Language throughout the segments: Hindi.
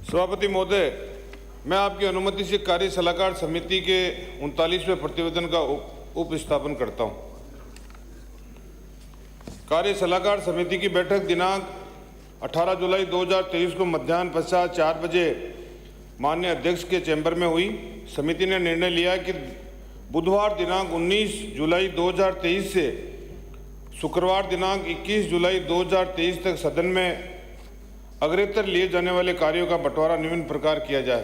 सभापति महोदय, मैं आपकी अनुमति से कार्य सलाहकार समिति के 39वें प्रतिवेदन का उपस्थापन करता हूं। कार्य सलाहकार समिति की बैठक दिनांक 18 जुलाई 2023 को मध्याह्न पश्चात 4 बजे माननीय अध्यक्ष के चैम्बर में हुई। समिति ने निर्णय लिया कि बुधवार दिनांक 19 जुलाई 2023 से शुक्रवार दिनांक 21 जुलाई 2023 तक सदन में अग्रेतर लिए जाने वाले कार्यों का बंटवारा निम्न प्रकार किया जाए।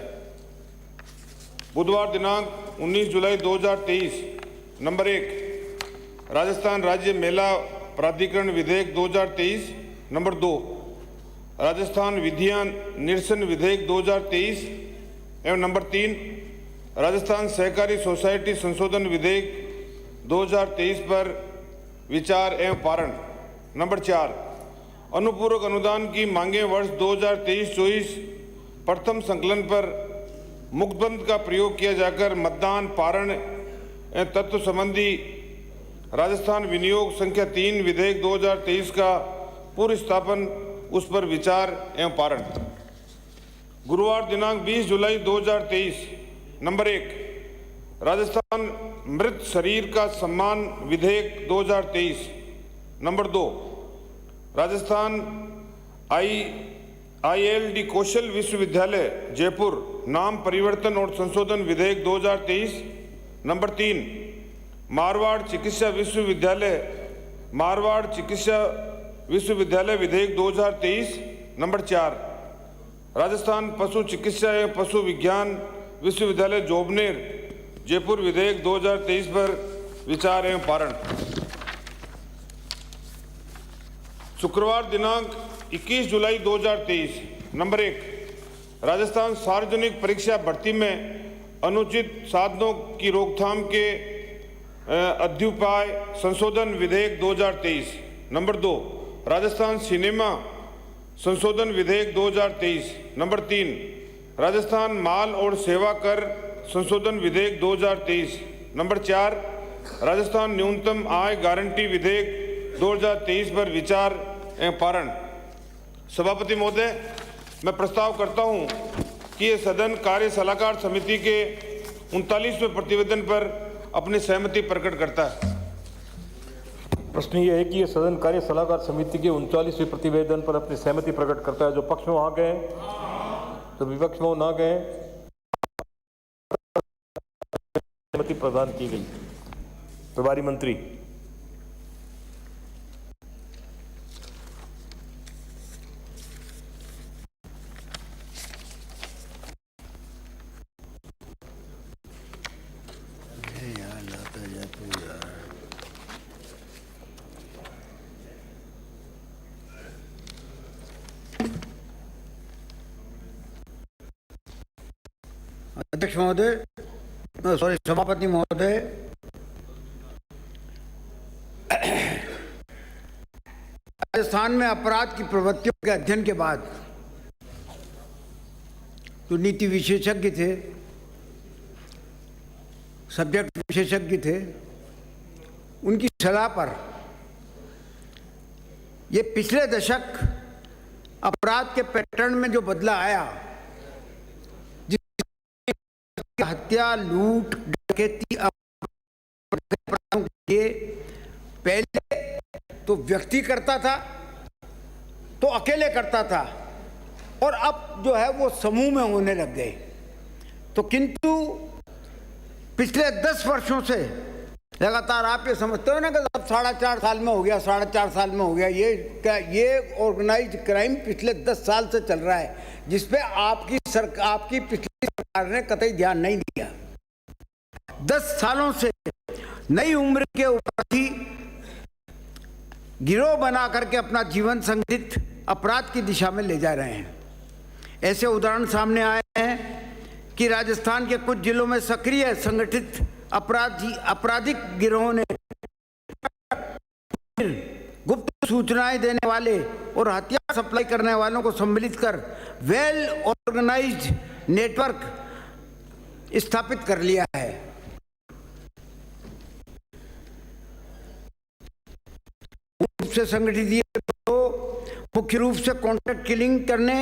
बुधवार दिनांक 19 जुलाई 2023 नंबर 1 राजस्थान राज्य मेला प्राधिकरण विधेयक 2023, नंबर 2 राजस्थान विधियान निरसन विधेयक 2023 एवं नंबर 3 राजस्थान सहकारी सोसाइटी संशोधन विधेयक 2023 पर विचार एवं पारण। नंबर 4 अनुपूरक अनुदान की मांगें वर्ष 2023-24 प्रथम संकलन पर मुक्तबंध का प्रयोग किया जाकर मतदान पारण एवं तत्व संबंधी राजस्थान विनियोग संख्या 3 विधेयक 2023 का पूर्व स्थापन उस पर विचार एवं पारण। गुरुवार दिनांक 20 जुलाई 2023 नंबर 1 राजस्थान मृत शरीर का सम्मान विधेयक 2023, नंबर 2 राजस्थान IILD कौशल विश्वविद्यालय जयपुर नाम परिवर्तन और संशोधन विधेयक 2023, नंबर 3 मारवाड़ चिकित्सा विश्वविद्यालय विधेयक 2023, नंबर 4 राजस्थान पशु चिकित्सा एवं पशु विज्ञान विश्वविद्यालय जोबनेर जयपुर विधेयक 2023 पर विचार एवं पारण। शुक्रवार दिनांक 21 जुलाई 2023 नंबर 1 राजस्थान सार्वजनिक परीक्षा भर्ती में अनुचित साधनों की रोकथाम के अध्युपाय संशोधन विधेयक 2023, नंबर 2 राजस्थान सिनेमा संशोधन विधेयक 2023, नंबर 3 राजस्थान माल और सेवा कर संशोधन विधेयक 2023, नंबर 4 राजस्थान न्यूनतम आय गारंटी विधेयक 2023 पर विचार एवं पारण। सभापति महोदय, मैं प्रस्ताव करता हूं कि ये सदन कार्य सलाहकार समिति के 39वें प्रतिवेदन पर अपनी सहमति प्रकट करता है। प्रश्न ये है कि ये सदन कार्य सलाहकार समिति के 39वें प्रतिवेदन पर अपनी सहमति प्रकट करता है। जो पक्ष में वहां गए, जो विपक्ष में ना गए, सहमति प्रदान की गई। प्रभारी मंत्री। अध्यक्ष महोदय, सभापति महोदय, राजस्थान में अपराध की प्रवृत्तियों के अध्ययन के बाद जो नीति विशेषज्ञ थे, सब्जेक्ट विशेषज्ञ थे, उनकी सलाह पर ये पिछले दशक अपराध के पैटर्न में जो बदलाव आया, हत्या, लूट, डकैती, अपराधों के पहले तो व्यक्ति करता था, तो अकेले करता था, और अब जो है वो समूह में होने लग गए। तो किंतु पिछले 10 वर्षों से लगातार आप ये समझते हो ना कि अब 4.5 साल में हो गया, 4.5 साल में हो गया, ये ऑर्गेनाइज्ड क्राइम पिछले 10 साल से चल रहा है, जिसपे आपकी पिछली सरकार ने कतई ध्यान नहीं दिया। 10 सालों से नई उम्र के अपराधी गिरोह बना करके अपना जीवन संगठित अपराध की दिशा में ले जा रहे हैं। ऐसे उदाहरण सामने आए हैं कि राजस्थान के कुछ जिलों में सक्रिय संगठित आपराधिक गिरोहों ने गुप्त सूचनाएं देने वाले और हथियार सप्लाई करने वालों को सम्मिलित कर वेल ऑर्गेनाइज्ड नेटवर्क स्थापित कर लिया है। रूप से संगठित ये तो मुख्य रूप से कॉन्ट्रैक्ट किलिंग करने,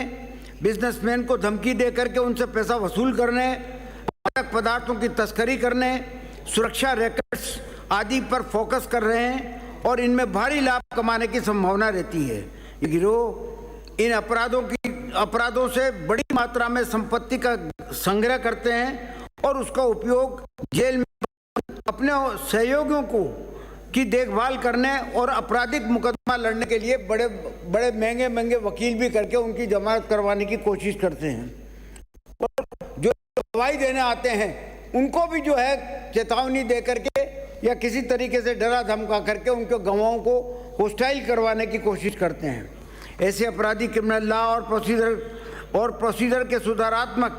बिजनेसमैन को धमकी दे करके उनसे पैसा वसूल करने, मादक पदार्थों की तस्करी करने, सुरक्षा रैकेट्स आदि पर फोकस कर रहे हैं और इनमें भारी लाभ कमाने की संभावना रहती है। ये गिरोह इन अपराधों से बड़ी मात्रा में संपत्ति का संग्रह करते हैं और उसका उपयोग जेल में अपने सहयोगियों को की देखभाल करने और आपराधिक मुकदमा लड़ने के लिए बड़े बड़े महंगे वकील भी करके उनकी जमानत करवाने की कोशिश करते हैं। और जो गवाही देने आते हैं उनको भी जो है चेतावनी दे करके या किसी तरीके से डरा धमका करके उनके गवाहों को होस्टाइल करवाने की कोशिश करते हैं। ऐसे अपराधी क्रिमिनल लॉ और प्रोसीजर के सुधारात्मक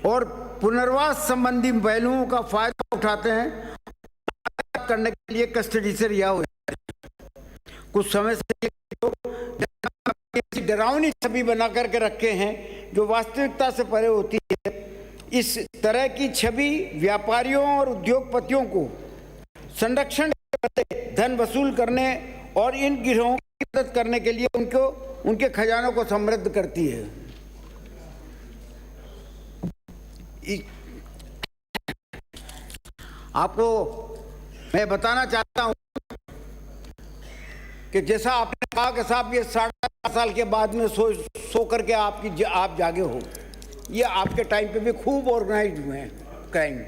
और पुनर्वास संबंधी पहलुओं का फायदा उठाते हैं करने के लिए कस्टडी से रिहा हो जाते हैं। कुछ समय से ऐसी डरावनी छवि बना करके रखे हैं जो वास्तविकता से परे होती है। इस तरह की छवि व्यापारियों और उद्योगपतियों को संरक्षण धन वसूल करने और इन गिरोहों की मदद करने के लिए उनके खजानों को समृद्ध करती है। आपको मैं बताना चाहता हूं कि जैसा आपने कहा कि साहब ये 4.5 साल के बाद में सो करके आप जागे हो, ये आपके टाइम पे भी खूब ऑर्गेनाइज हुए हैं क्राइम।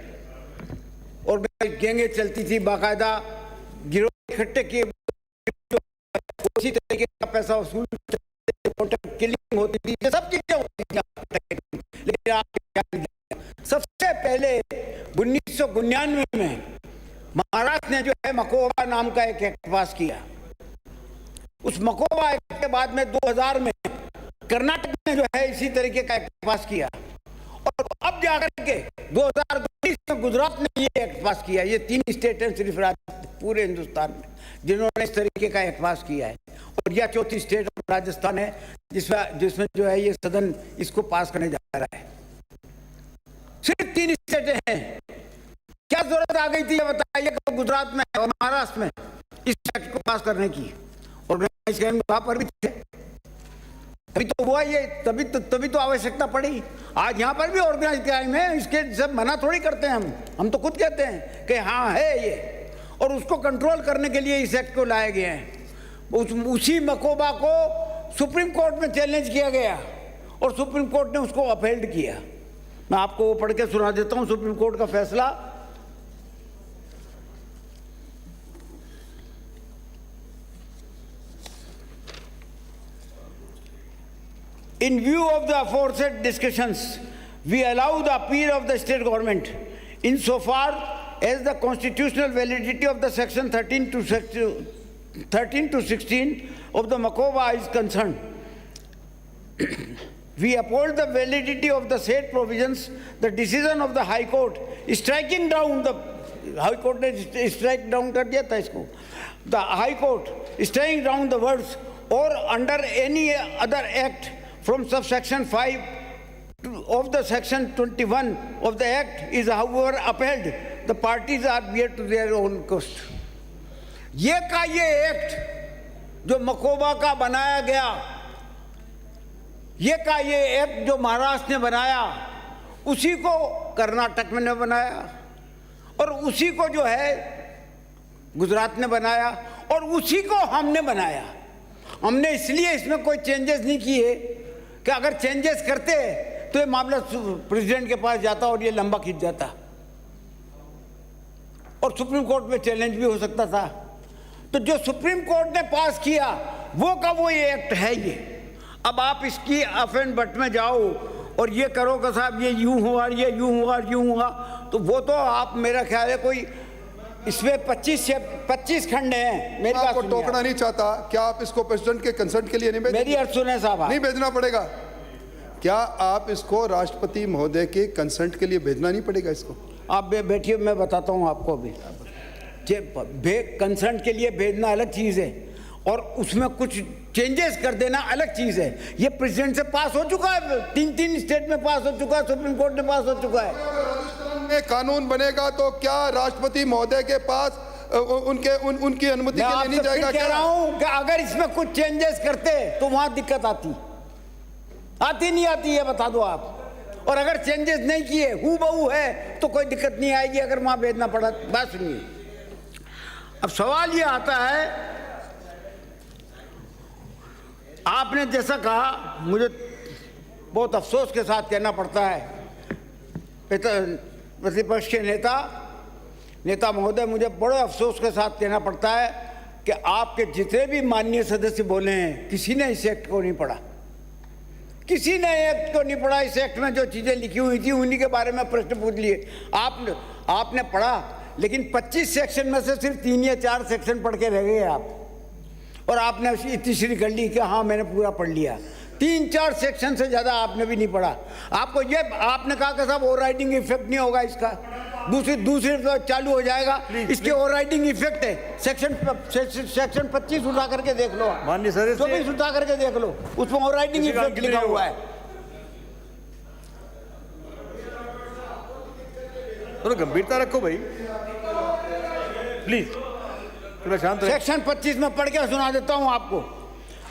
ऑर्गेनाइज गैंगें चलती थी, बाकायदा गिरोह इकट्ठे किए, उसी तरीके का पैसा वसूल, किलिंग होती थी, ये सब चीजें होती थी। लेकिन सबसे पहले 1999 में महाराष्ट्र ने जो है मकोबा नाम का एक एक्ट पास किया। उस मकोबा एक्ट के बाद में 2000 में कर्नाटक ने जो है इसी तरीके का एक्ट पास किया और अब जाकर के 2019 में गुजरात ने ये एक्ट पास किया। ये 3 स्टेट हैं सिर्फ पूरे हिंदुस्तान में जिन्होंने इस तरीके का एक्ट पास किया है और यह 4थी स्टेट राजस्थान है जिसमें जो है ये सदन इसको पास करने जा रहा है। सिर्फ 3 स्टेट हैं। क्या जरूरत आ गई थी ये बताइए कि गुजरात में और महाराष्ट्र में इस एक्ट को पास करने की? ऑर्गेनाइज क्राइम वहां पर भी थे, तभी तो हुआ ये, तभी तो आवश्यकता पड़ी। आज यहाँ पर भी ऑर्गेनाइज क्राइम है, इसके सब मना थोड़ी करते हैं हम तो खुद कहते हैं कि हाँ है ये, और उसको कंट्रोल करने के लिए इस एक्ट को लाए गए हैं। उसी मकोबा को सुप्रीम कोर्ट में चैलेंज किया गया और सुप्रीम कोर्ट ने उसको अपहेल्ड किया। मैं आपको वो पढ़ के सुना देता हूं सुप्रीम कोर्ट का फैसला। In view of the aforesaid discussions, we allow the appeal of the state government insofar as the constitutional validity of the section 13 to 16 of the Makoba is concerned. We uphold the validity of the said provisions. The decision of the High Court striking down the High Court ने strike down कर दिया था इसको. The High Court striking down the words or under any other act from subsection 5 of the section 21 of the act is however upheld. The parties are bear to their own cost. ये का ये एक्ट जो मकोबा का बनाया गया, ये का ये एक्ट जो महाराष्ट्र ने बनाया, उसी को कर्नाटक में ने बनाया और उसी को जो है गुजरात ने बनाया और उसी को हमने बनाया। हमने इसलिए इसमें कोई चेंजेस नहीं किए कि अगर चेंजेस करते तो ये मामला प्रेसिडेंट के पास जाता और ये लंबा खींच जाता और सुप्रीम कोर्ट में चैलेंज भी हो सकता था। तो जो सुप्रीम कोर्ट ने पास किया वो का वो ये एक्ट है ये। अब आप इसकी अफ एंड बट में जाओ और ये करो कि साहब ये यूं हुआ, ये यूं हुआ, यूं हुआ, तो वो तो आप मेरा ख्याल है कोई इसमें 25 खंड हैं। मेरी बात आपको टोकना नहीं चाहता, क्या आप इसको प्रेसिडेंट के कंसर्ट के लिए नहीं भेजेंगे? मेरी अर्ज सुने साहब, नहीं भेजना पड़ेगा। क्या आप इसको राष्ट्रपति महोदय के कंसर्ट के लिए भेजना नहीं पड़ेगा इसको? आप बैठिए, मैं बताता हूँ आपको अभी। कंसर्ट के लिए भेजना अलग चीज़ है और उसमें कुछ चेंजेस कर देना अलग चीज़ है। ये प्रेसिडेंट से पास हो चुका है, 3 स्टेट में पास हो चुका है, सुप्रीम कोर्ट में पास हो चुका है। राजस्थान में कानून बनेगा तो क्या राष्ट्रपति महोदय के पास उनकी अनुमति के लिए नहीं जाएगा? कह रहा हूं कि अगर इसमें कुछ चेंजेस करते तो वहां दिक्कत आती। आती नहीं आती है बता दो आप। और अगर चेंजेस नहीं किए, हूबहू है, तो कोई दिक्कत नहीं आएगी अगर वहां भेजना पड़ा। बात सुनिए, अब सवाल ये आता है, आपने जैसा कहा, मुझे बहुत अफसोस के साथ कहना पड़ता है, प्रतिपक्ष के नेता महोदय, मुझे बड़े अफसोस के साथ कहना पड़ता है कि आपके जितने भी माननीय सदस्य बोले हैं, किसी ने इस एक्ट को नहीं पढ़ा, किसी ने एक्ट को नहीं पढ़ा। इस एक्ट में जो चीज़ें लिखी हुई थी उन्हीं के बारे में प्रश्न पूछ लिए। आपने पढ़ा, लेकिन 25 सेक्शन में से सिर्फ 3 या 4 सेक्शन पढ़ के रह गए आप, और आपने उसकी इतनी कर ली कि हाँ मैंने पूरा पढ़ लिया। 3-4 सेक्शन से ज़्यादा आपने भी नहीं पढ़ा। आपको ये आपने कहा कि साहब ओवर राइडिंग इफेक्ट नहीं होगा इसका, दूसरी तो चालू हो जाएगा, इसके ओवर राइडिंग इफेक्ट है। सेक्शन 25 उठा करके देख लो, माननीय सदस्य 24 उठा करके देख लो, उसमें ओवर राइडिंग इफेक्ट लिखा हुआ है। थोड़ा गंभीरता रखो भाई, प्लीज थोड़ा शांत रहो। सेक्शन 25 में पढ़ के सुना देता हूं आपको।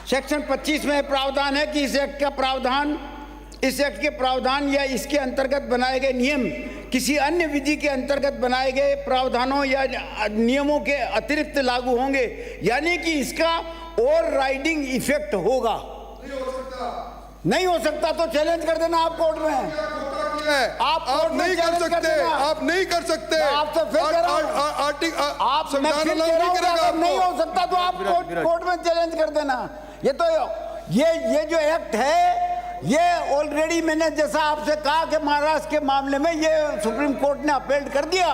सेक्शन 25 में प्रावधान है कि इस एक्ट के प्रावधान या इसके अंतर्गत बनाए गए नियम किसी अन्य विधि के अंतर्गत बनाए गए प्रावधानों या नियमों के अतिरिक्त लागू होंगे, यानी कि इसका ओवर राइडिंग इफेक्ट होगा। नहीं हो सकता तो चैलेंज कर देना आप कोर्ट में। आप नहीं कर सकते, आप नहीं कर सकते। आपसे फिर कह रहा हूं, आप संविधान नहीं करेगा। नहीं हो सकता तो आप कोर्ट में चैलेंज कर देना। ये जो एक्ट है, ये ऑलरेडी मैंने जैसा आपसे कहा कि महाराष्ट्र के मामले में ये सुप्रीम कोर्ट ने अपील कर दिया।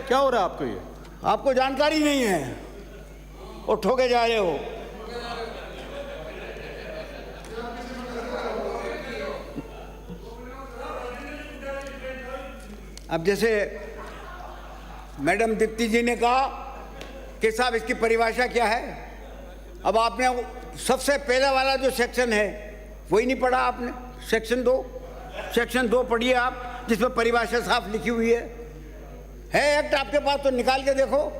क्या हो रहा है आपको? ये आपको जानकारी नहीं है और ठोके जा रहे हो। अब जैसे मैडम दीप्ति जी ने कहा कि साहब इसकी परिभाषा क्या है, अब आपने सबसे पहला वाला जो सेक्शन है वही नहीं पढ़ा आपने। सेक्शन 2 पढ़िए आप, जिसमें परिभाषा साफ लिखी हुई है एक्ट आपके पास, तो निकाल के देखो।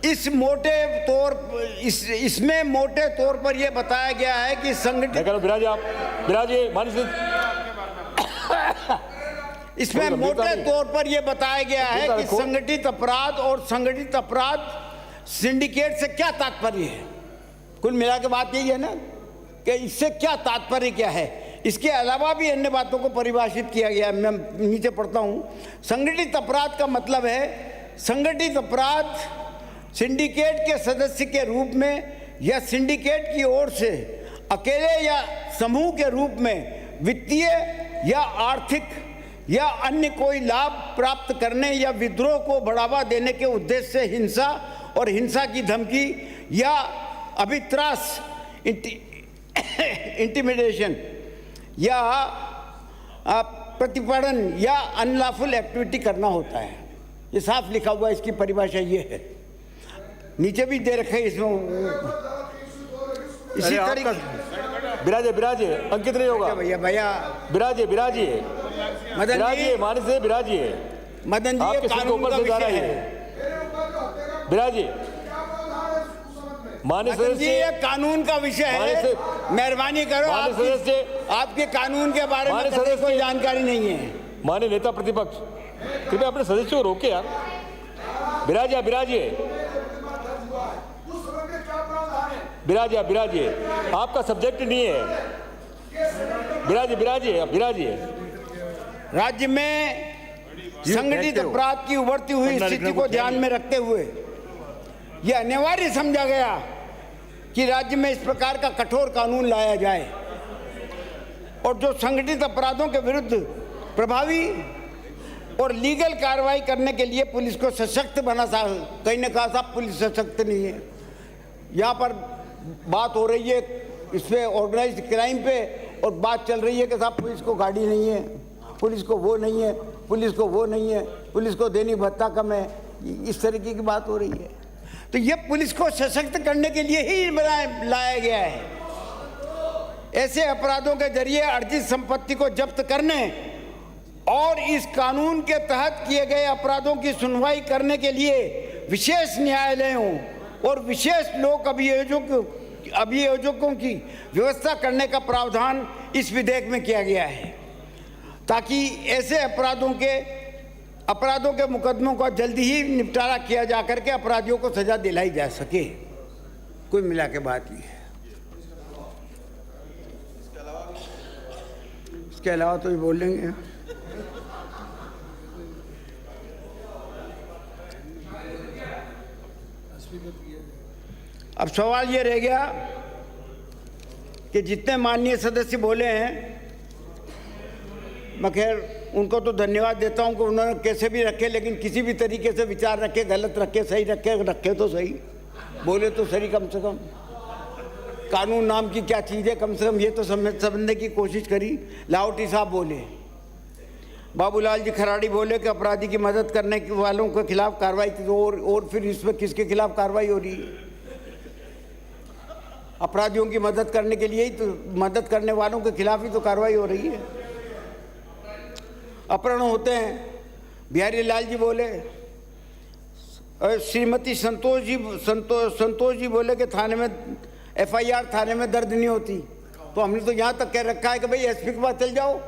इसमें मोटे तौर पर यह बताया गया है कि संगठित, इसमें मोटे तौर पर यह बताया गया है कि संगठित अपराध और संगठित अपराध सिंडिकेट से क्या तात्पर्य है। कुल मिला के बात यही है ना कि इससे क्या तात्पर्य क्या है। इसके अलावा भी अन्य बातों को परिभाषित किया गया है। मैं नीचे पढ़ता हूं। संगठित अपराध का मतलब है संगठित अपराध सिंडिकेट के सदस्य के रूप में या सिंडिकेट की ओर से अकेले या समूह के रूप में वित्तीय या आर्थिक या अन्य कोई लाभ प्राप्त करने या विद्रोह को बढ़ावा देने के उद्देश्य से हिंसा और हिंसा की धमकी या अभित्रास, इंटिमिडेशन या प्रतिपीड़न या अनलॉफुल एक्टिविटी करना होता है। ये साफ लिखा हुआ है, इसकी परिभाषा ये है। नीचे भी दे रखे इसमें इसी तरीके। बिराजे अंकित नहीं होगा भैया बिराजे मदन जी, मानस से बिराजिए। मदन जी ये कानून का विषय है। बिराजिए मानस जी, ये कानून का विषय है। मेहरबानी करो, आपके कानून के बारे में कोई जानकारी नहीं है। माननीय नेता प्रतिपक्ष, कृपया अपने सदस्य को रोके यार। बिराजिए आपका सब्जेक्ट नहीं है। बिराजिए राज्य में संगठित अपराध की उभरती हुई स्थिति को ध्यान में रखते हुए यह अनिवार्य समझा गया कि राज्य में इस प्रकार का कठोर कानून लाया जाए और जो संगठित अपराधों के विरुद्ध प्रभावी और लीगल कार्रवाई करने के लिए पुलिस को सशक्त बना। कहीं ने कहा साहब पुलिस सशक्त नहीं है। यहाँ पर बात हो रही है इस पे ऑर्गेनाइज्ड क्राइम पे, और बात चल रही है कि साहब पुलिस को गाड़ी नहीं है, पुलिस को वो नहीं है, पुलिस को दैनिक भत्ता कम है। इस तरीके की बात हो रही है। तो ये पुलिस को सशक्त करने के लिए ही लाया गया है। ऐसे अपराधों के जरिए अर्जित संपत्ति को जब्त करने और इस कानून के तहत किए गए अपराधों की सुनवाई करने के लिए विशेष न्यायालयों और विशेष लोक अभियोजकों की व्यवस्था करने का प्रावधान इस विधेयक में किया गया है, ताकि ऐसे अपराधों के मुकदमों का जल्दी ही निपटारा किया जा करके अपराधियों को सजा दिलाई जा सके। कोई मिला के बात नहीं है। इसके अलावा तो ये बोलेंगे। अब सवाल ये रह गया कि जितने माननीय सदस्य बोले हैं, मैं खैर उनको तो धन्यवाद देता हूं कि उन्होंने कैसे भी रखे, लेकिन किसी भी तरीके से विचार रखे, गलत रखे, सही रखे तो सही, बोले तो सही। कम से कम कानून नाम की क्या चीज़ है, कम से कम ये तो समझने की कोशिश करी। लाहौटी साहब बोले, बाबूलाल जी खराड़ी बोले कि अपराधी की मदद करने वालों के खिलाफ कार्रवाई की, और फिर इसमें किसके खिलाफ कार्रवाई हो रही है? अपराधियों की मदद करने के लिए ही तो, मदद करने वालों के खिलाफ ही तो कार्रवाई हो रही है। अपहरण होते हैं, बिहारी लाल जी बोले, श्रीमती संतोष जी बोले कि थाने में FIR थाने में दर्द नहीं होती, तो हमने तो यहाँ तक कह रखा है कि भाई SP के पास चल जाओ,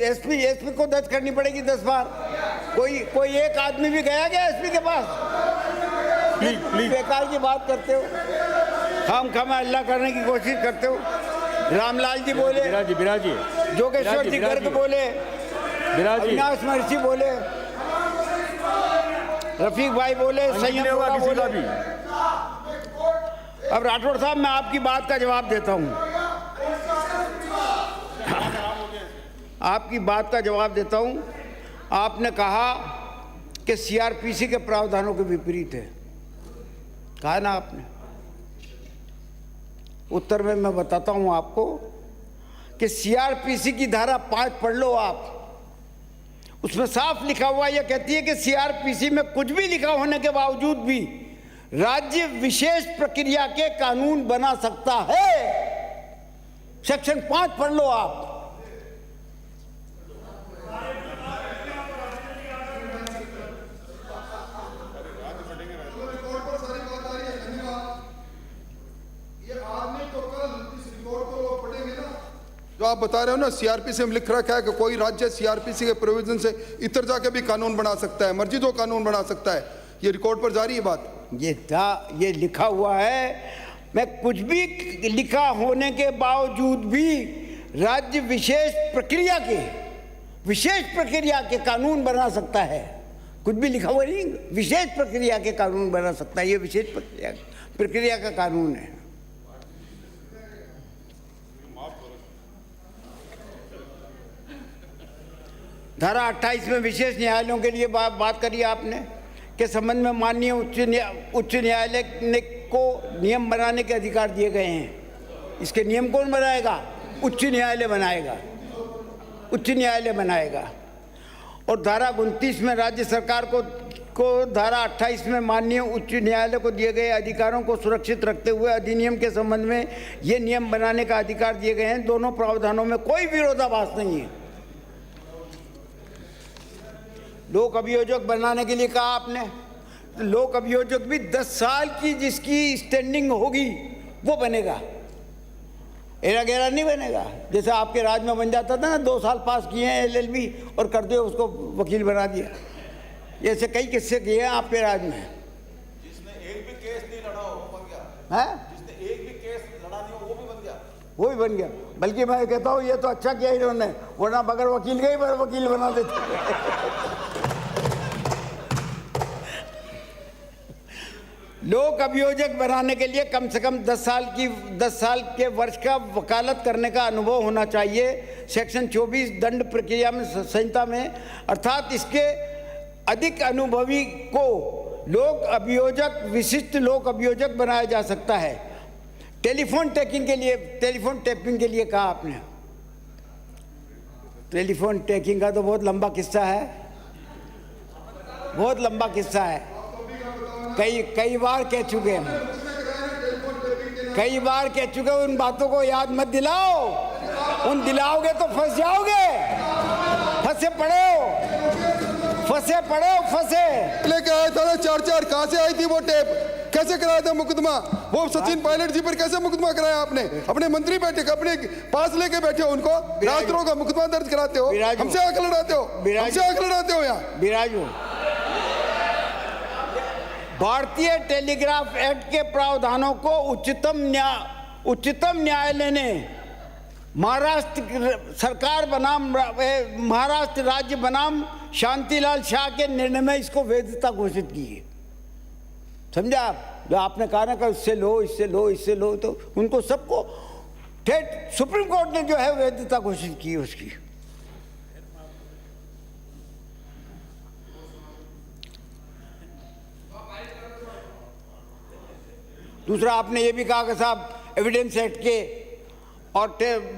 SP को दर्ज करनी पड़ेगी 10 बार। कोई एक आदमी भी गया क्या SP के पास? प्लीज बेकार की बात करते हो, हम खमा अल्लाह करने की कोशिश करते हो। रामलाल जी बोले, जोगेश्वर जी गर्ग बोले, अविनाश महर्षि बोले, रफीक भाई बोले, संयम बोले। अब राठौड़ साहब, मैं आपकी बात का जवाब देता हूं, आपकी बात का जवाब देता हूं। आपने कहा कि CRPC के प्रावधानों के विपरीत है, कहा ना आपने। उत्तर में मैं बताता हूं आपको कि CRPC की धारा 5 पढ़ लो आप, उसमें साफ लिखा हुआ यह कहती है कि CRPC में कुछ भी लिखा होने के बावजूद भी राज्य विशेष प्रक्रिया के कानून बना सकता है। सेक्शन 5 पढ़ लो आप। जो आप बता रहे हो ना, CRPC में लिख रखा है कि कोई राज्य CRPC के प्रोविजन से इतर जाके भी कानून बना सकता है, मर्जी तो कानून बना सकता है। ये रिकॉर्ड पर जारी है बात। ये लिखा हुआ है, मैं कुछ भी लिखा होने के बावजूद भी राज्य विशेष प्रक्रिया के कानून बना सकता है। कुछ भी लिखा हुआ नहीं, विशेष प्रक्रिया के कानून बना सकता है। ये विशेष प्रक्रिया का कानून है। धारा 28 में विशेष न्यायालयों के लिए बात करी आपने के संबंध में माननीय उच्च न्यायालय को नियम बनाने के अधिकार दिए गए हैं। इसके नियम कौन बनाएगा? उच्च न्यायालय बनाएगा। और धारा 29 में राज्य सरकार को धारा 28 में माननीय उच्च न्यायालय को दिए गए अधिकारों को सुरक्षित रखते हुए अधिनियम के संबंध में ये नियम बनाने का अधिकार दिए गए हैं। दोनों प्रावधानों में कोई विरोधाभास नहीं है। लोक अभियोजक बनाने के लिए कहा आपने, लोक अभियोजक भी 10 साल की जिसकी स्टैंडिंग होगी वो बनेगा, एरा गैरा नहीं बनेगा। जैसे आपके राज में बन जाता था ना, 2 साल पास किए हैं LLB और कर दिया उसको वकील बना दिया। ऐसे कई किस्से किए हैं आपके राज में। जिसने एक भी केस नहीं लड़ा हो वो बन गया है, जिसने एक भी केस लड़ा नहीं हो वो भी बन गया, वो भी बन गया। बल्कि मैं कहता हूँ ये तो अच्छा किया इन्होंने, वरना बगैर वकील के ही वकील बना देते। लोक अभियोजक बनाने के लिए कम से कम 10 साल के वर्ष का वकालत करने का अनुभव होना चाहिए। सेक्शन 24 दंड प्रक्रिया में संहिता में, अर्थात इसके अधिक अनुभवी को विशिष्ट लोक अभियोजक बनाया जा सकता है। टेलीफोन टैपिंग के लिए कहा आपने। टेलीफोन टैपिंग का तो बहुत लंबा किस्सा है, कई बार कह चुके हैं, उन बातों को याद मत दिलाओ। उन दिलाओगे तो फंस जाओगे। फंसे पड़े लेके आया था ना 4 कहाँ से आई थी वो टेप? कैसे कराया था मुकदमा? वो सचिन पायलट जी पर कैसे मुकदमा कराया आपने? अपने मंत्री बैठे, अपने पास लेके बैठे हो उनको, राजद्रोह का मुकदमा दर्ज कराते हो, हमसे आंख लड़ाते हो, हमसे आंख लड़ाते हो यहाँ। बिराजू, भारतीय टेलीग्राफ एक्ट के प्रावधानों को उच्चतम न्यायालय ने महाराष्ट्र सरकार बनाम महाराष्ट्र राज्य बनाम शांतिलाल शाह के निर्णय में इसको वैधता घोषित की है। समझा आप? जो आपने कहा ना कि इससे लो, इससे लो, इससे लो, तो उनको सबको ठेठ सुप्रीम कोर्ट ने जो है वैधता घोषित की है उसकी। दूसरा, आपने ये भी कहा कि साहब एविडेंस एक्ट के और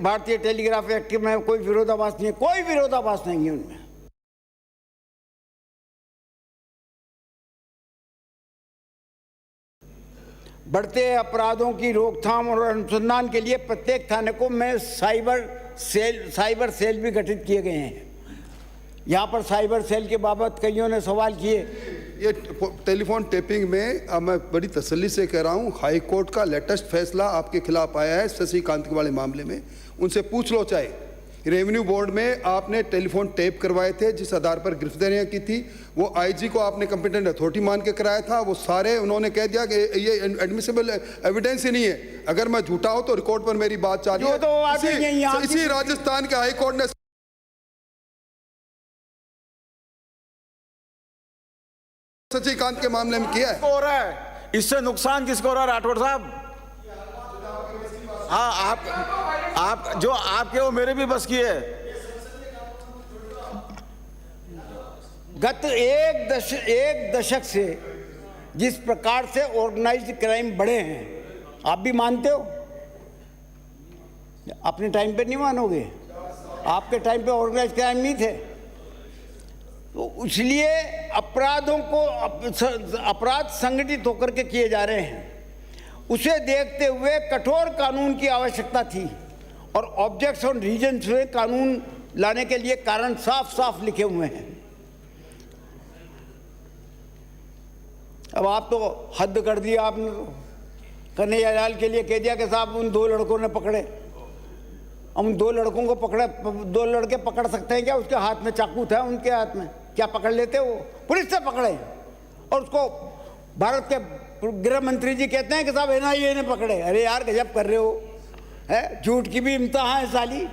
भारतीय टेलीग्राफ एक्ट में कोई विरोधाभास नहीं है। कोई विरोधाभास नहीं है उनमें। बढ़ते अपराधों की रोकथाम और अनुसंधान के लिए प्रत्येक थाने को में साइबर सेल भी गठित किए गए हैं। यहाँ पर साइबर सेल के बाबत कईयों ने सवाल किए। ये टेलीफोन टेपिंग में मैं बड़ी तसल्ली से कह रहा हूँ, हाई कोर्ट का लेटेस्ट फैसला आपके खिलाफ आया है शशिकांत वाले मामले में। उनसे पूछ लो, चाहे रेवेन्यू बोर्ड में आपने टेलीफोन टेप करवाए थे जिस आधार पर गिरफ्तारियां की थी, वो आईजी को आपने कंपिटेंट अथॉरिटी मान के कराया था। वो सारे उन्होंने कह दिया कि ये एडमिसिबल एविडेंस ही नहीं है। अगर मैं झूठा हूं तो रिकॉर्ड पर मेरी बात जारी है। तो इसी राजस्थान के हाई कोर्ट ने शशिकांत के मामले में किया है। हो रहा है, इससे नुकसान किसको हो रहा है राठौड़ साहब? हाँ, आप जो आपके वो मेरे भी बस की है। गत एक दशक से जिस प्रकार से ऑर्गेनाइज्ड क्राइम बढ़े हैं, आप भी मानते हो? अपने टाइम पे नहीं मानोगे? आपके टाइम पे ऑर्गेनाइज्ड क्राइम नहीं थे, तो इसलिए अपराधों को अपराध संगठित होकर के किए जा रहे हैं। उसे देखते हुए कठोर कानून की आवश्यकता थी और ऑब्जेक्ट्स और रीजन्स में कानून लाने के लिए कारण साफ साफ लिखे हुए हैं। अब आप तो हद कर दिया आपने। तो कन्हैयालाल के लिए कह दिया कि साहब उन दो लड़कों ने पकड़े। हम उन दो लड़कों को पकड़े, दो लड़के पकड़ सकते हैं क्या? उसके हाथ में चाकू था, उनके हाथ में, क्या पकड़ लेते? वो पुलिस से पकड़े और उसको भारत के गृह मंत्री जी कहते हैं कि साहब एनआईए ने पकड़े। अरे यार, गजब कर रहे हो, है? झूठ की भी इम्तिहान है साली।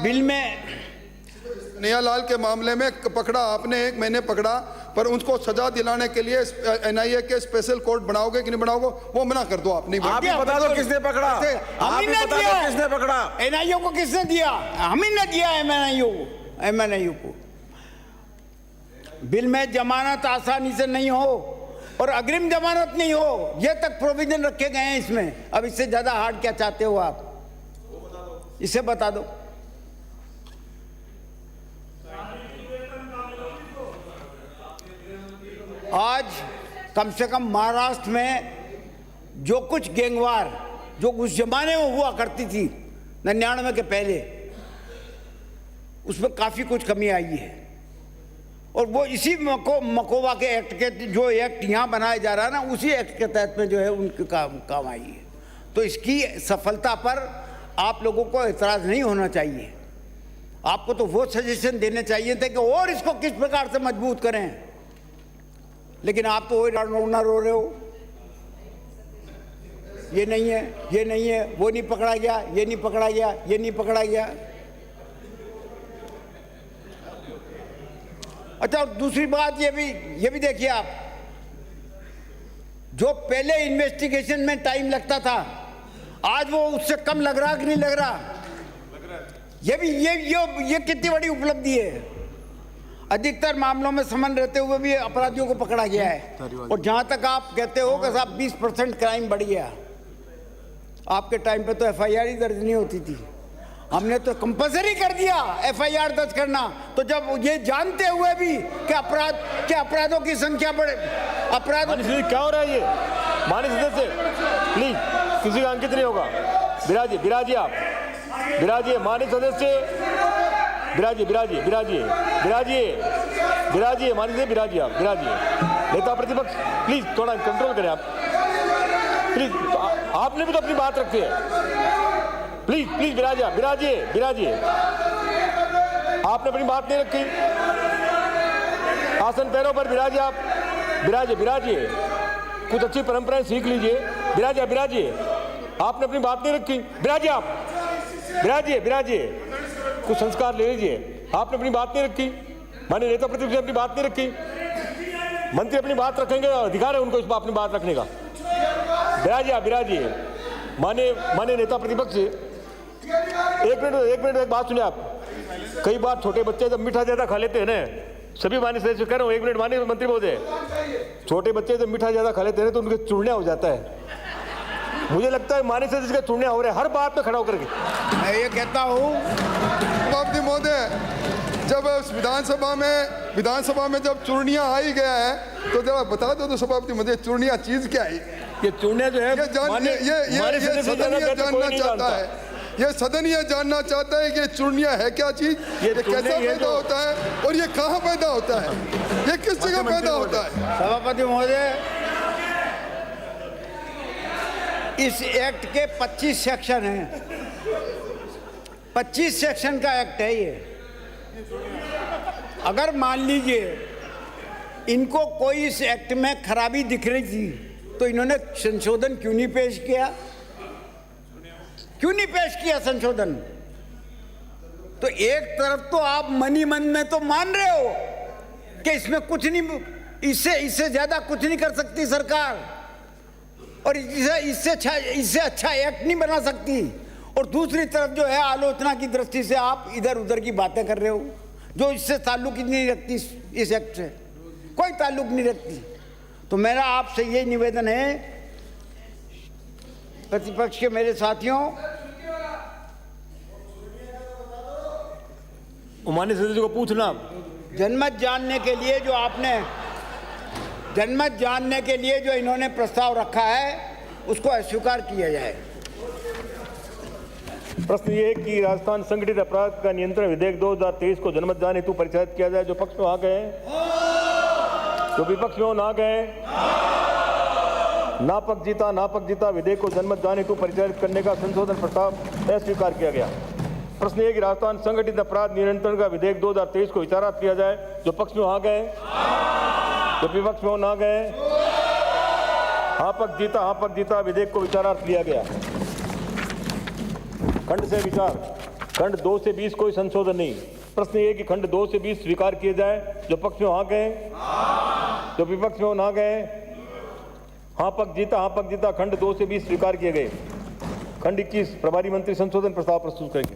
बिल में कन्हैयालाल के मामले में पकड़ा आपने, एक मैंने पकड़ा, पर उनको सजा दिलाने के लिए एनआईए के स्पेशल कोर्ट बनाओगे कि नहीं बनाओगे, वो मना कर दो। आप नहीं आप ही बता दो किसने पकड़ा? आप ही बता दो किसने पकड़ा? एनआईए को किसने दिया? हम ही ने दिया एमएनआईओ को। बिल में जमानत आसानी से नहीं हो और अग्रिम जमानत नहीं हो, ये तक प्रोविजन रखे गए हैं इसमें। अब इससे ज्यादा हार्ड क्या चाहते हो आप? इसे बता दो। आज कम से कम महाराष्ट्र में जो कुछ गैंगवार जो उस जमाने में हुआ करती थी 99 के पहले, उसमें काफी कुछ कमी आई है। और वो इसी मकोवा के एक्ट के जो एक्ट यहाँ बनाया जा रहा है ना, उसी एक्ट के तहत में जो है उनके काम आई है। तो इसकी सफलता पर आप लोगों को एतराज़ नहीं होना चाहिए। आपको तो वो सजेशन देने चाहिए थे कि और इसको किस प्रकार से मजबूत करें, लेकिन आप तो वही रोना रो रहे हो। ये नहीं है, ये नहीं है, वो नहीं पकड़ा गया, ये नहीं पकड़ा गया, ये नहीं पकड़ा गया। अच्छा, दूसरी बात ये भी देखिए आप, जो पहले इन्वेस्टिगेशन में टाइम लगता था, आज वो उससे कम लग रहा कि नहीं लग रहा? ये कितनी बड़ी उपलब्धि है। अधिकतर मामलों में समन रहते हुए भी अपराधियों को पकड़ा गया है। और जहां तक आप कहते हो कि साहब 20% क्राइम बढ़ गया, आपके टाइम पे तो एफआईआर ही दर्ज नहीं होती थी। हमने तो कंपल्सरी कर दिया एफआईआर दर्ज करना। तो जब ये जानते हुए भी कि अपराधों की संख्या बढ़े, क्या हो रहा है? ये माननीय सदस्य प्लीज, किसी का अंकित नहीं होगा। बिराजिए आप, बिराजिए माननीय सदस्य, बिराजिए। विराजिए, मान लीजिए, विराजिए, आप विराजिए। नेता प्रतिपक्ष प्लीज थोड़ा कंट्रोल करें आप, प्लीज। आपने भी तो अपनी बात रखी है, प्लीज प्लीज विराजिए, विराजिए, विराजिए। आपने अपनी बात नहीं रखी, आसन पैरों पर विराजिए, आप विराजिए, विराजिए। कुछ अच्छी परंपराएं सीख लीजिए, विराजिए, विराजिए। आपने अपनी बात नहीं रखी, विराजिए, आप विराजिए, विराजिए। कुछ संस्कार ले लीजिए। आपने अपनी बात नहीं रखी, माननीय नेता प्रतिपक्ष ने अपनी बात नहीं रखी। मंत्री अपनी बात रखेंगे, अधिकार है उनको इस बात अपनी बात रखने का। विराजिए, आप विराजिए। माननीय नेता प्रतिपक्ष, एक मिनट एक बात सुनिए आप। कई बार छोटे बच्चे जब मीठा ज्यादा खा लेते हैं ना, सभी माननीय सदस्य कह रहा हूँ, एक मिनट माननीय मंत्री महोदय, छोटे बच्चे जब मीठा ज्यादा खा लेते हैं तो उनके चूर्णिया हो जाता है। मुझे लगता है माननीय सदस्य का चूर्णिया हो रहा है हर बात में खड़ा होकर के। मैं ये कहता हूँ सभापति महोदय, जब विधानसभा में जब चूर्णिया आ ही गया है तो जरा बता दो तो सभापति महोदय, चूर्णिया चीज क्या है? ये चूर्णिया जो है ये सदन ये जानना चाहता है, ये सदन ये जानना चाहता है कि चूर्णिया है क्या चीज, ये कैसे पैदा होता है और ये कहाँ पैदा होता है, ये किस जगह पैदा होता है? सभापति महोदय, इस एक्ट के 25 सेक्शन हैं, 25 सेक्शन का एक्ट है ये। अगर मान लीजिए इनको कोई इस एक्ट में खराबी दिख रही थी तो इन्होंने संशोधन क्यों नहीं पेश किया? क्यों नहीं पेश किया संशोधन? तो एक तरफ तो आप मन ही मन में तो मान रहे हो कि इसमें कुछ नहीं, इससे ज्यादा कुछ नहीं कर सकती सरकार और इससे अच्छा एक्ट नहीं बना सकती, और दूसरी तरफ जो है आलोचना की दृष्टि से आप इधर उधर की बातें कर रहे हो जो इससे ताल्लुक ही नहीं रखती, इस एक्ट से कोई ताल्लुक नहीं रखती। तो मेरा आपसे ये निवेदन है प्रतिपक्ष के मेरे साथियों, माननीय सदस्य को पूछना, जनमत जानने के लिए जो इन्होंने प्रस्ताव रखा है उसको अस्वीकार किया जाए। प्रश्न ये है कि राजस्थान संगठित अपराध का नियंत्रण विधेयक 2023 को जनमत जान हेतु परिचालित किया जाए। जो पक्ष में आ गए, जो विपक्ष में ना गए, नापक जीता विधेयक को जनमत जान हेतु परिचालित करने का संशोधन प्रस्ताव अस्वीकार किया गया। प्रश्न ये कि राजस्थान संगठित अपराध नियंत्रण का विधेयक 2023 को विचारार्थ किया जाए। जो पक्ष में आ गए, जो विपक्ष में ना गए, हाँ पक जीता विधेयक को विचारार्थ लिया गया। खंड से विचार, खंड 2 से 20 कोई संशोधन नहीं। प्रश्न ये कि खंड 2 से 20 स्वीकार किए जाए। जो पक्ष में आ गए, जो विपक्ष में ना गए, हाँ पक जीता खंड 2 से 20 स्वीकार किए गए। खंड 21 प्रभारी मंत्री संशोधन प्रस्ताव प्रस्तुत करेंगे।